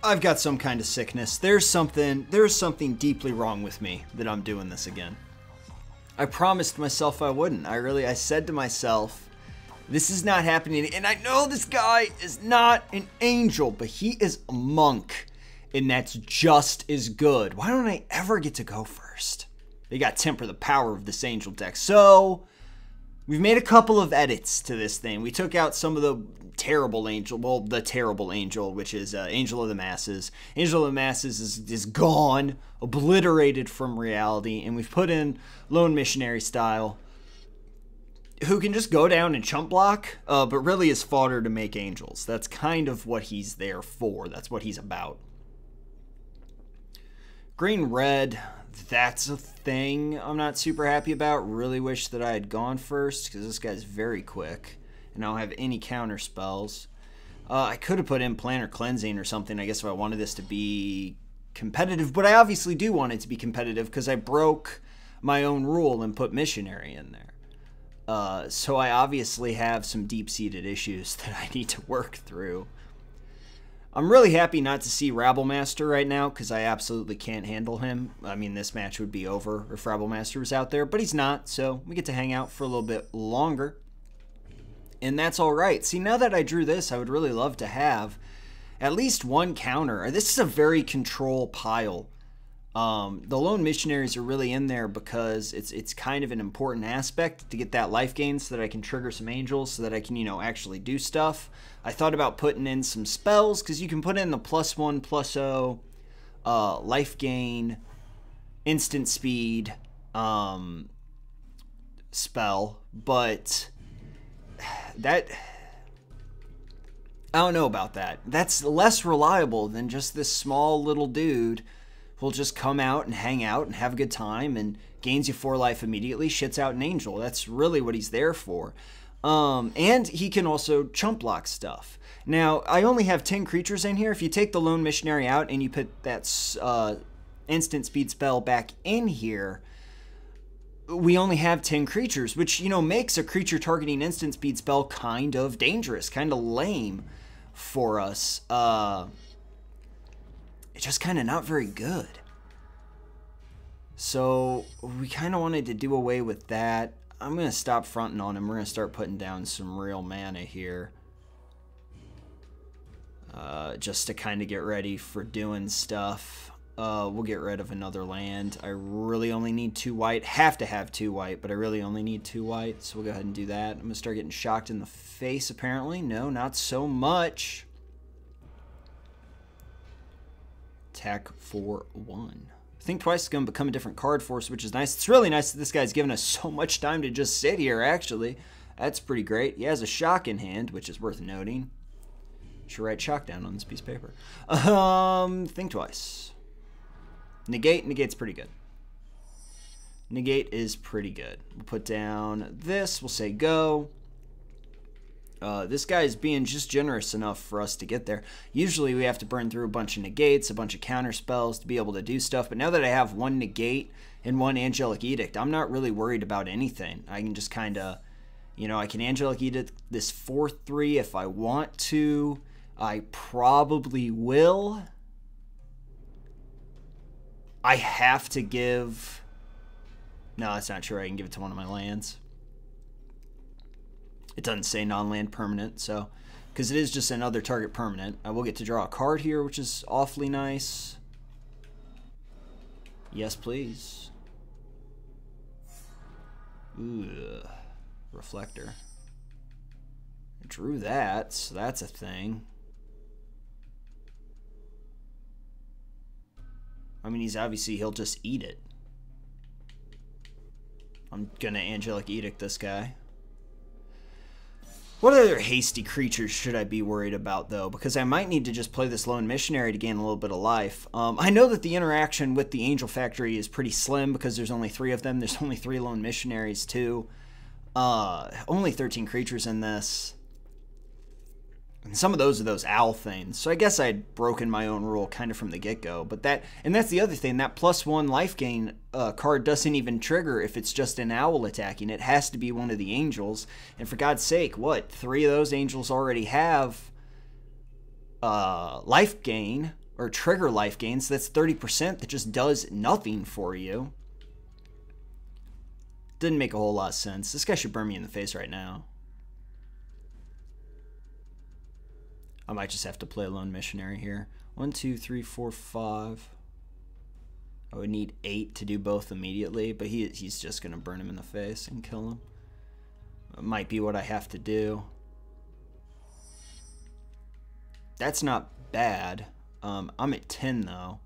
I've got some kind of sickness. There's something deeply wrong with me that I'm doing this again. I promised myself I wouldn't. I said to myself, this is not happening. And I know this guy is not an angel, but he is a monk. And that's just as good. Why don't I ever get to go first? They got Temper the Power of this angel deck. So, we've made a couple of edits to this thing. We took out some of the terrible angel, well, the terrible angel, which is Angel of the Masses. Angel of the Masses is gone, obliterated from reality, and we've put in Lone Missionary style, who can just go down and chump block, but really is fodder to make angels. That's kind of what he's there for. That's what he's about. Green-red, that's a thing I'm not super happy about. Really wish that I had gone first, because this guy's very quick, and I don't have any counter spells. I could have put in Planner Cleansing or something, I guess, if I wanted this to be competitive, but I obviously do want it to be competitive, because I broke my own rule and put Missionary in there. So I obviously have some deep-seated issues that I need to work through. I'm really happy not to see Rabblemaster right now, because I absolutely can't handle him. I mean, this match would be over if Rabblemaster was out there, but he's not, so we get to hang out for a little bit longer. And that's alright. See, now that I drew this, I would really love to have at least one counter. This is a very control pile. The Lone Missionaries are really in there because it's kind of an important aspect to get that life gain so that I can trigger some angels so that I can, actually do stuff. I thought about putting in some spells because you can put in the +1/+0 life gain, instant speed spell, but that... I don't know about that. That's less reliable than just this small little dude who'll just come out and hang out and have a good time and gains you 4 life immediately, shits out an angel. That's really what he's there for. And he can also chump block stuff. Now, I only have 10 creatures in here. If you take the Lone Missionary out and you put that instant speed spell back in here, we only have 10 creatures, which, makes a creature targeting instant speed spell kind of dangerous, kind of lame for us. It's just kind of not very good. So we kind of wanted to do away with that. I'm going to stop fronting on him. We're going to start putting down some real mana here. Just to kind of get ready for doing stuff. We'll get rid of another land. I really only need 2 white. Have to have 2 white, but I really only need 2 white. So we'll go ahead and do that. I'm going to start getting shocked in the face, apparently. No, not so much. Attack for 1. Think Twice is going to become a different card for us, which is nice. It's really nice that this guy's given us so much time to just sit here, actually. That's pretty great. He has a shock in hand, which is worth noting. Should write shock down on this piece of paper. Think Twice. Negate. Negate's pretty good. Negate is pretty good. We'll put down this. We'll say go. This guy is being just generous enough for us to get there. Usually we have to burn through a bunch of negates, a bunch of counter spells to be able to do stuff. But now that I have 1 negate and 1 Angelic Edict, I'm not really worried about anything. I can just kind of, I can Angelic Edict this 4/3 if I want to. I probably will. I have to give... No, that's not true. I can give it to one of my lands. It doesn't say non-land permanent, so... Because it is just another target permanent. I will get to draw a card here, which is awfully nice. Yes, please. Ooh. Reflector. I drew that, so that's a thing. I mean, he'll just eat it. I'm gonna Angelic Edict this guy. What other hasty creatures should I be worried about, though? Because I might need to just play this Lone Missionary to gain a little bit of life. I know that the interaction with the Angel Factory is pretty slim because there's only 3 of them. There's only 3 Lone Missionaries, too. Only 13 creatures in this. And some of those are those owl things. So I guess I'd broken my own rule kind of from the get-go. But that's the other thing. That +1 life gain card doesn't even trigger if it's just an owl attacking. It has to be one of the angels. And for God's sake, what? 3 of those angels already have life gain. or trigger life gain, so that's 30% that just does nothing for you. Didn't make a whole lot of sense. This guy should burn me in the face right now. I might just have to play a lone missionary here. 1, 2, 3, 4, 5. I would need 8 to do both immediately, but he's just going to burn him in the face and kill him. It might be what I have to do. That's not bad. I'm at 10 though.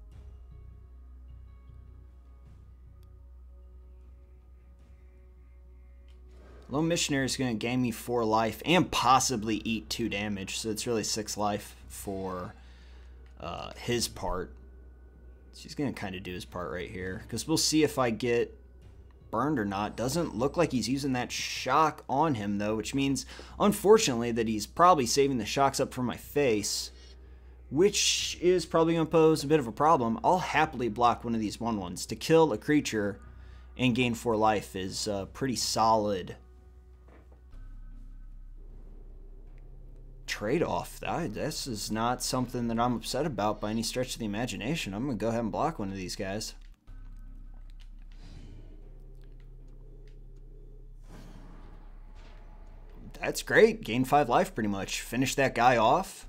Lone Missionary is going to gain me 4 life and possibly eat 2 damage, so it's really 6 life for his part. So he's going to kind of do his part right here, because we'll see if I get burned or not. Doesn't look like he's using that shock on him though, which means unfortunately that he's probably saving the shocks up for my face, which is probably going to pose a bit of a problem. I'll happily block one of these 1/1s. To kill a creature and gain 4 life is pretty solid trade-off. This is not something that I'm upset about by any stretch of the imagination. I'm going to go ahead and block one of these guys. That's great. Gain 5 life pretty much. Finish that guy off.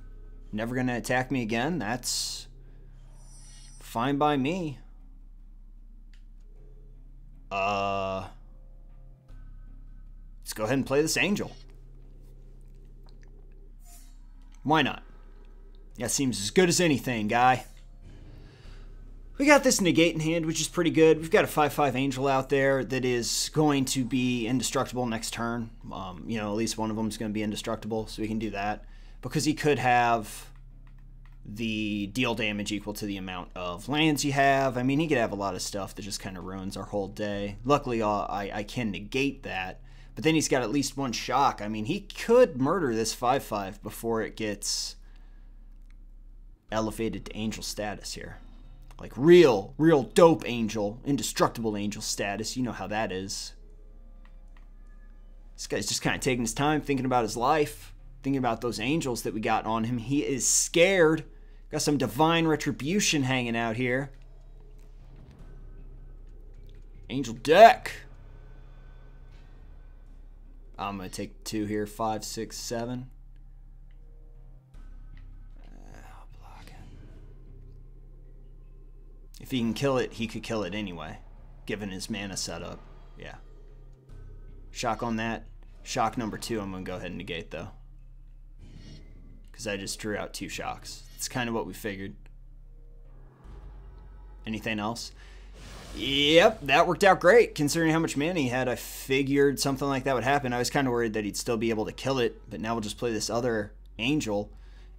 Never going to attack me again. That's fine by me. Let's go ahead and play this angel. Why not? That seems as good as anything, guy. We got this negate in hand, which is pretty good. We've got a 5/5 angel out there that is going to be indestructible next turn. You know, at least one of them is going to be indestructible, so we can do that. Because he could have the deal damage equal to the amount of lands you have. I mean, he could have a lot of stuff that just kind of ruins our whole day. Luckily, I can negate that. But then he's got at least 1 shock. I mean, he could murder this 5/5 before it gets elevated to angel status here. Like real dope angel, indestructible angel status. You know how that is. This guy's just kind of taking his time, thinking about his life, thinking about those angels that we got on him. He is scared. Got some divine retribution hanging out here. Angel deck. I'm going to take 2 here. 5, 6, 7. I'll block it. If he can kill it, he could kill it anyway, given his mana setup. Yeah. Shock on that. Shock number 2, I'm going to go ahead and negate, though. Because I just drew out 2 shocks. It's kind of what we figured. Anything else? Yep, that worked out great. Considering how much mana he had, I figured something like that would happen. I was kind of worried that he'd still be able to kill it, but now we'll just play this other angel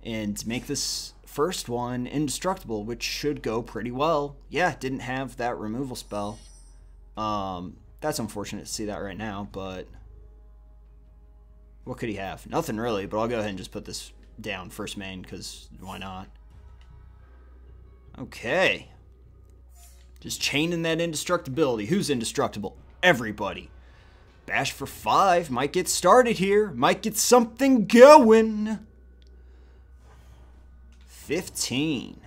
and make this first one indestructible, which should go pretty well. Yeah, didn't have that removal spell. That's unfortunate to see that right now, but what could he have? Nothing really, but I'll go ahead and just put this down first main, because why not? Okay. Just chaining that indestructibility. Who's indestructible? Everybody. Bash for 5. Might get started here. Might get something going. 15.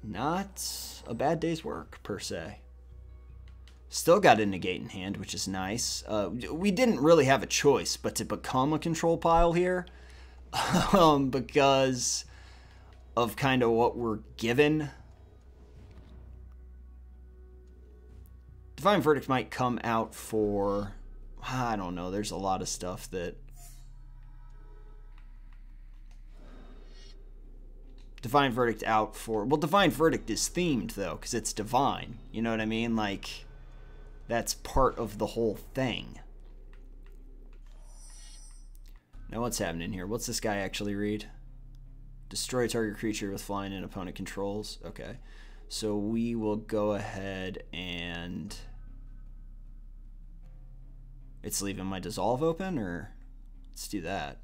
Not a bad day's work, per se. Still got a negate in hand, which is nice. We didn't really have a choice but to become a control pile here. Because of kind of what we're given. Divine Verdict might come out for, I don't know, there's a lot of stuff that Divine Verdict out for, well, Divine Verdict is themed though, because it's divine, you know what I mean? Like, that's part of the whole thing. Now what's happening here? What's this guy actually read? Destroy target creature with flying and opponent controls. Okay. So we will go ahead and... It's leaving my dissolve open, or let's do that.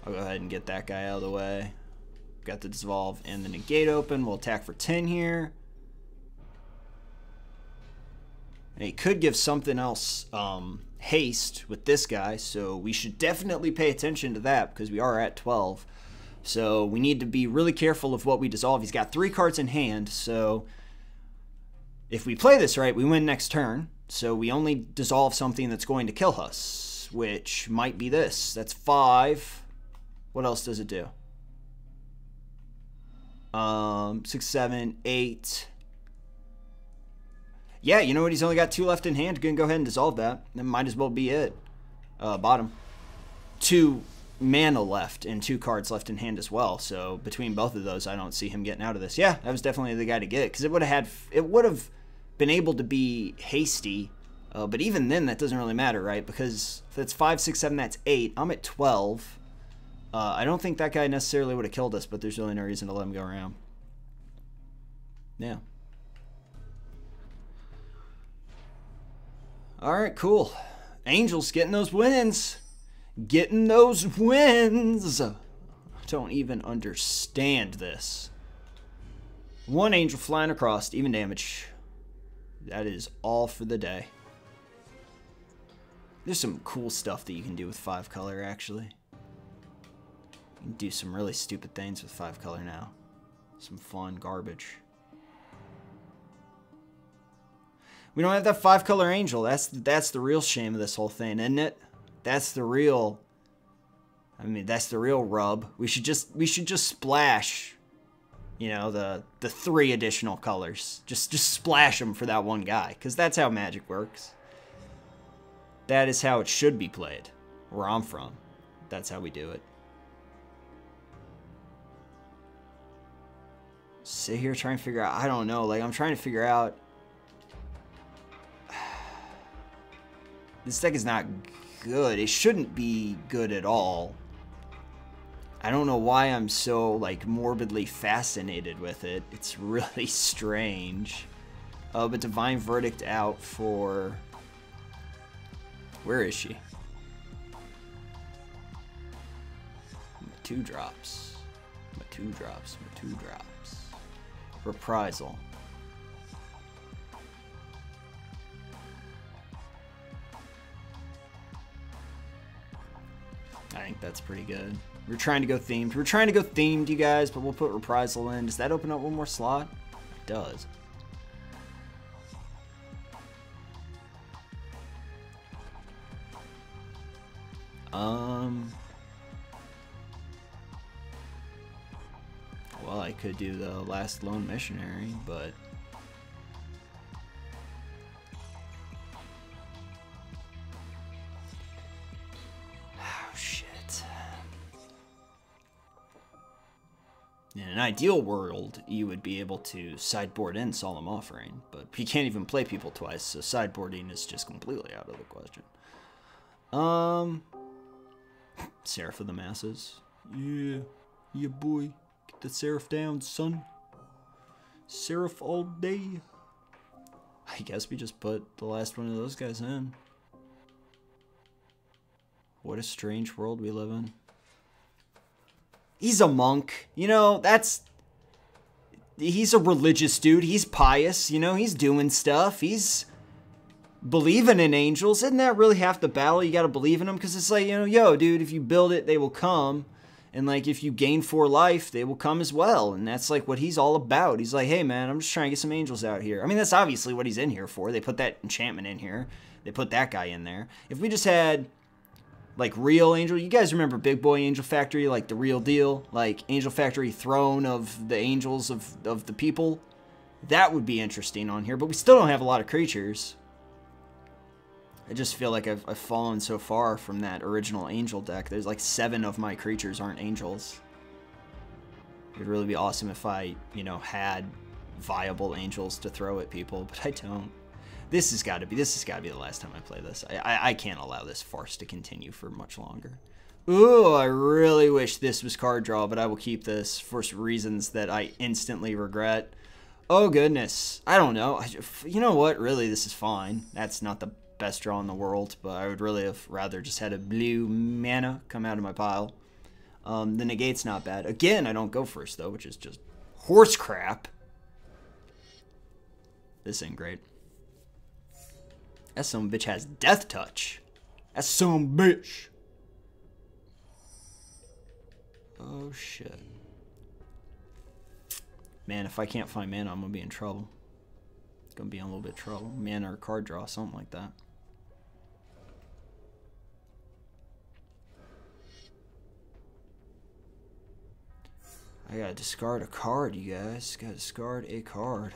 I'll go ahead and get that guy out of the way. Got the dissolve and the negate open. We'll attack for 10 here. And he could give something else haste with this guy, so we should definitely pay attention to that because we are at 12. So we need to be really careful of what we dissolve. He's got 3 cards in hand, so if we play this right, we win next turn. So we only dissolve something that's going to kill us, which might be this. That's 5. What else does it do? 6, 7, 8. Yeah, you know what? He's only got 2 left in hand. Gonna go ahead and dissolve that. That might as well be it. Bottom. 2 mana left and 2 cards left in hand as well. So between both of those, I don't see him getting out of this. Yeah, that was definitely the guy to get, because it would have been able to be hasty. But even then, that doesn't really matter, right? Because if that's 5, 6, 7, that's 8. I'm at 12. I don't think that guy necessarily would have killed us, but there's really no reason to let him go around. Yeah. Alright, cool. Angels getting those wins. Getting those wins. Don't even understand this. 1 angel flying across, even damage. That is all for the day. There's some cool stuff that you can do with 5 color, actually. You can do some really stupid things with 5 color now. Some fun garbage. We don't have that 5 color angel. That's the real shame of this whole thing, isn't it? That's the real. I mean, that's the real rub. We should just splash, you know, the 3 additional colors. Just splash them for that one guy, because that's how Magic works. That is how it should be played, where I'm from. That's how we do it. Sit here trying to figure out. I don't know. Like, I'm trying to figure out. This deck is not good. It shouldn't be good at all. I don't know why I'm so, like, morbidly fascinated with it. It's really strange. But Divine Verdict out for... Where is she? 2 drops. 2 drops. 2 drops. Reprisal. I think that's pretty good. We're trying to go themed. We're trying to go themed, you guys, but we'll put Reprisal in. Does that open up one more slot? It does. Well, I could do the Last Lone Missionary, but... In an ideal world, you would be able to sideboard in Solemn Offering, but you can't even play people twice, so sideboarding is just completely out of the question. Seraph of the Masses. Yeah, boy. Get the Seraph down, son. Seraph all day. I guess we just put the last one of those guys in. What a strange world we live in. He's a monk, you know, he's a religious dude, he's pious, you know, he's doing stuff, he's believing in angels. Isn't that really half the battle? You gotta believe in them, because it's like, you know, yo, dude, if you build it, they will come, and like, if you gain 4 life, they will come as well, and that's like what he's all about. He's like, hey man, I'm just trying to get some angels out here. I mean, that's obviously what he's in here for. They put that enchantment in here, they put that guy in there. If we just had... like real angel, you guys remember Big Boy Angel Factory, like the real deal, like Angel Factory throne of the angels of the people. That would be interesting on here, but we still don't have a lot of creatures. I just feel like I've fallen so far from that original angel deck. There's like 7 of my creatures aren't angels. It would really be awesome if I, you know, had viable angels to throw at people, but I don't. This has got to be the last time I play this. I can't allow this farce to continue for much longer. Ooh, I really wish this was card draw, but I will keep this for reasons that I instantly regret. Oh, goodness. I don't know. You know what? Really, this is fine. That's not the best draw in the world, but I would really have rather just had a blue mana come out of my pile. The negate's not bad. Again, I don't go first, though, which is just horse crap. This ain't great. That some bitch has Death Touch. That's some bitch. Oh, shit. Man, if I can't find mana, I'm going to be in trouble. Going to be in a little bit of trouble. Mana or card draw, something like that. I gotta discard a card, you guys. Gotta discard a card.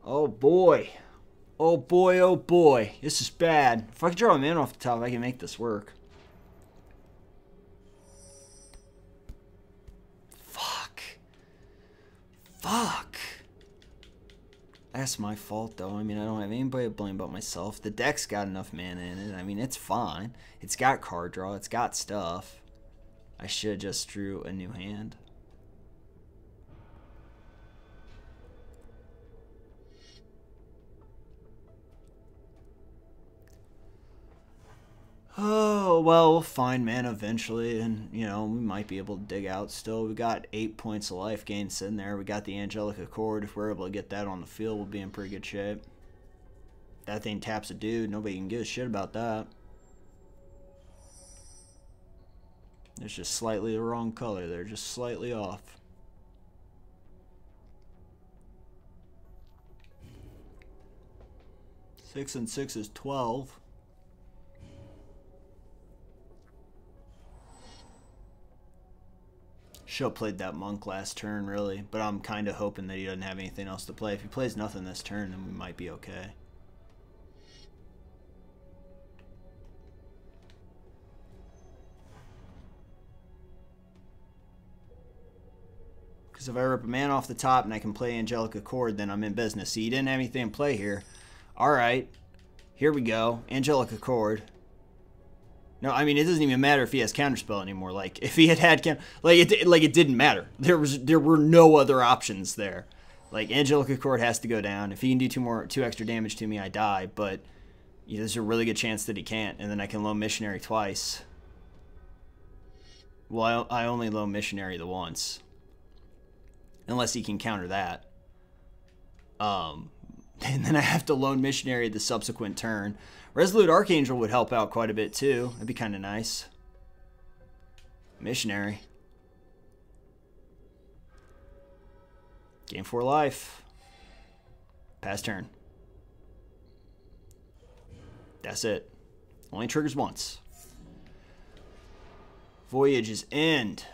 Oh boy. Oh boy, oh boy. This is bad. If I could draw a mana off the top, I can make this work. Fuck. Fuck. That's my fault, though. I mean, I don't have anybody to blame but myself. The deck's got enough mana in it. I mean, it's fine. It's got card draw. It's got stuff. I should have just drew a new hand. Oh, well, we'll find mana eventually, and, you know, we might be able to dig out still. We got 8 points of life gain sitting there. We got the Angelic Accord. If we're able to get that on the field, we'll be in pretty good shape. That thing taps a dude. Nobody can give a shit about that. It's just slightly the wrong color. They're just slightly off. Six and 6 is 12. Should have played that monk last turn, really. But I'm kind of hoping that he doesn't have anything else to play. If he plays nothing this turn, then we might be okay. Because if I rip a man off the top and I can play Angelic Accord, then I'm in business. See, he didn't have anything in play here. Alright. Here we go. Angelic Accord. No, I mean, it doesn't even matter if he has Counterspell anymore. Like, if he had it didn't matter. There were no other options there. Like, Angelic Accord has to go down. If he can do two extra damage to me, I die. But you know, there's a really good chance that he can't, and then I can loan Missionary twice. Well, I only loan Missionary the once, unless he can counter that. And then I have to loan Missionary the subsequent turn. Resolute Archangel would help out quite a bit too. That'd be kind of nice. Missionary. Game 4 life. Pass turn. That's it. Only triggers once. Voyage's End.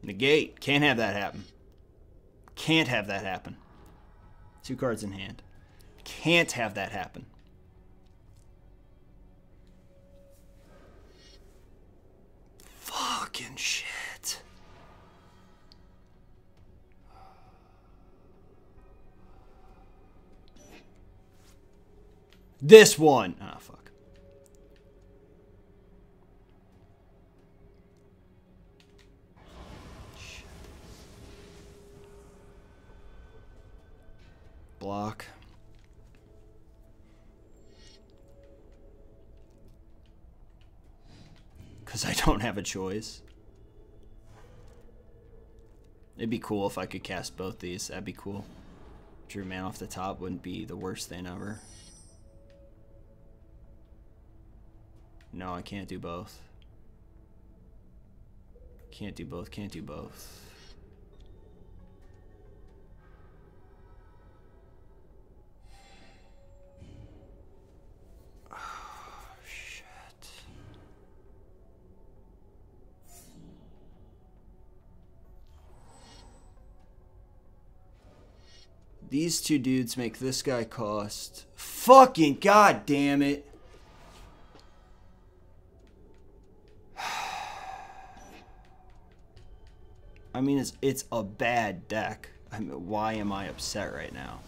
Negate. Can't have that happen. Can't have that happen. 2 cards in hand. Can't have that happen. Fucking shit. This one. Ah, fuck. Block. Because I don't have a choice. It'd be cool if I could cast both these. That'd be cool. Drew man off the top wouldn't be the worst thing ever. No, I can't do both. Can't do both, can't do both. These 2 dudes make this guy cost. Fucking god damn it. I mean, it's a bad deck. I mean, why am I upset right now?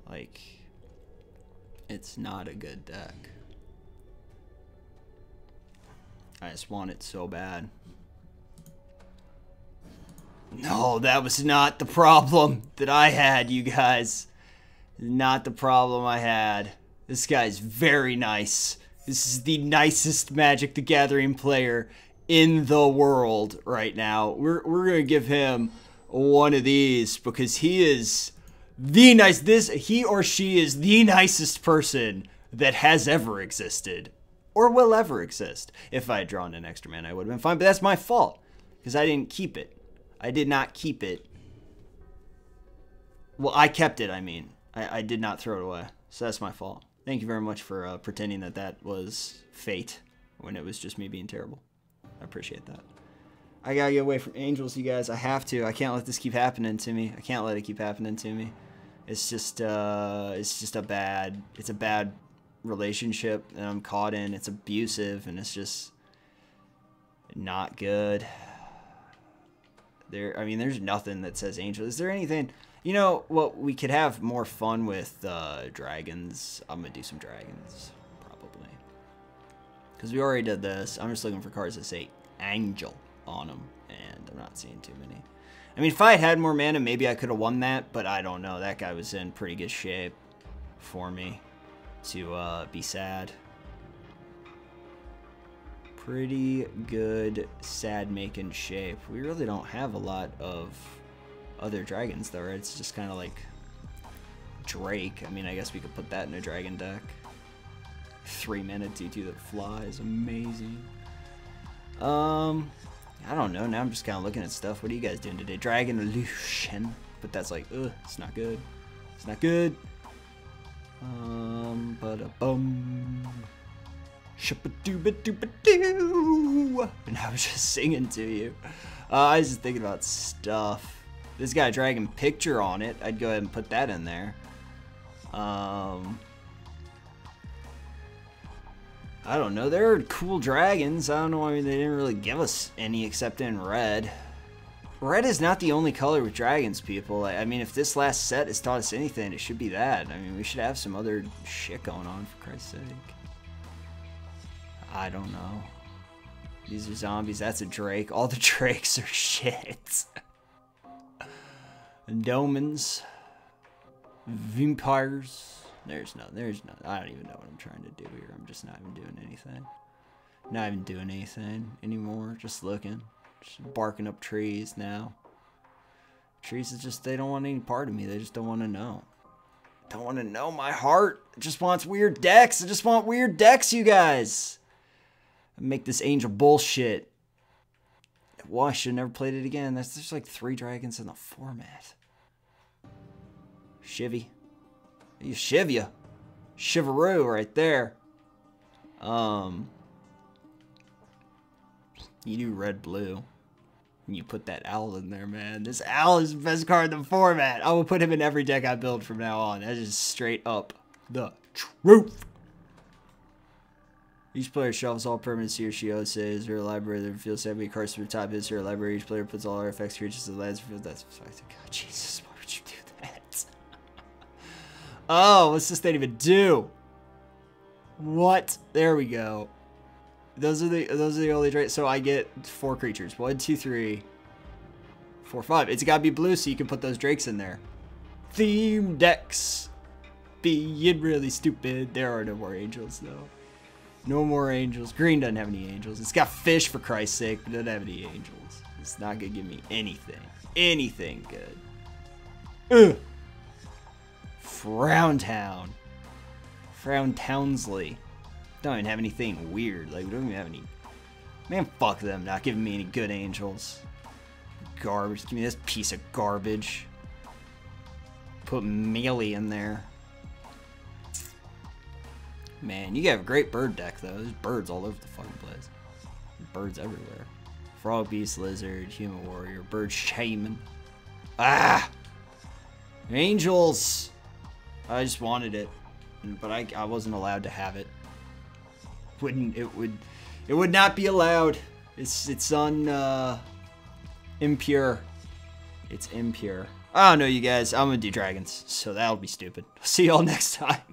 Like, it's not a good deck. I just want it so bad. No, that was not the problem that I had, you guys. Not the problem I had. This guy's very nice. This is the nicest Magic the Gathering player in the world right now. We're gonna give him one of these because he is he or she is the nicest person that has ever existed or will ever exist. If I had drawn an extra mana, I would have been fine, but that's my fault because I didn't keep it. I did not keep it. Well, I kept it, I mean. I did not throw it away, so that's my fault. Thank you very much for pretending that that was fate when it was just me being terrible. I appreciate that. I gotta get away from angels, you guys. I have to. I can't let this keep happening to me. I can't let it keep happening to me. It's just a bad relationship that I'm caught in. It's abusive, and it's just not good. I mean, there's nothing that says angel. Is there anything? You know what? We could have more fun with dragons. I'm gonna do some dragons, probably. Because we already did this. I'm just looking for cards that say angel on them, and I'm not seeing too many. I mean, if I had more mana, maybe I could have won that, but I don't know. That guy was in pretty good shape for me to be sad. Pretty good sad-making shape. We really don't have a lot of other dragons, though, right? It's just kind of like Drake. I mean, I guess we could put that in a dragon deck. 3 mana 2/2 that flies. Amazing. I don't know. Now I'm just kind of looking at stuff. What are you guys doing today? Dragon Illusion. But that's like, ugh, it's not good. It's not good. Ba-da-bum. Shabba-dooba-dooba-doo. And I was just singing to you. I was just thinking about stuff. This got a dragon picture on it. I'd go ahead and put that in there. I don't know. There are cool dragons. I don't know why they didn't really give us any except in red. Red is not the only color with dragons, people. I mean, if this last set has taught us anything, it should be that. I mean, we should have some other shit going on, for Christ's sake. I don't know. These are zombies. That's a drake. All the drakes are shit. Domans. Vampires. There's no. I don't even know what I'm trying to do here. I'm just not even doing anything. Not even doing anything anymore. Just looking. Just barking up trees now. Trees is just, they don't want any part of me. They just don't want to know. Don't want to know. My heart just wants weird decks. I just want weird decks, you guys. Make this angel bullshit. Well, I should have never played it again. There's like 3 dragons in the format. Shivy. You shiv ya. Shivaroo right there. You do red blue. And you put that owl in there, man. This owl is the best card in the format. I will put him in every deck I build from now on. That is straight up the truth. Each player shuffles all permanents he or she owns his or library that reveals 70 cards from the top of his or her library. Each player puts all artifacts, creatures, and lands. That's God, Jesus, why would you do that? Oh, what's this thing even do? What? There we go. Those are the only dragons. So I get 4 creatures. 1, 2, 3, 4, 5. It's gotta be blue so you can put those drakes in there. Theme decks. Being really stupid. There are no more angels though. No more angels. Green doesn't have any angels. It's got fish, for Christ's sake, but doesn't have any angels. It's not gonna give me anything. Anything good. Ugh. Frowntown. Frown Townsley. Don't even have anything weird. Like, we don't even have any. Man, fuck them. Not giving me any good angels. Garbage. Give me this piece of garbage. Put melee in there. Man, you have a great bird deck, though. There's birds all over the fucking place. Birds everywhere. Frog, beast, lizard, human warrior, bird shaman. Ah! Angels! I just wanted it. But I wasn't allowed to have it. It would not be allowed. It's impure. It's impure. I don't know, you guys. I'm gonna do dragons, so that'll be stupid. See y'all next time.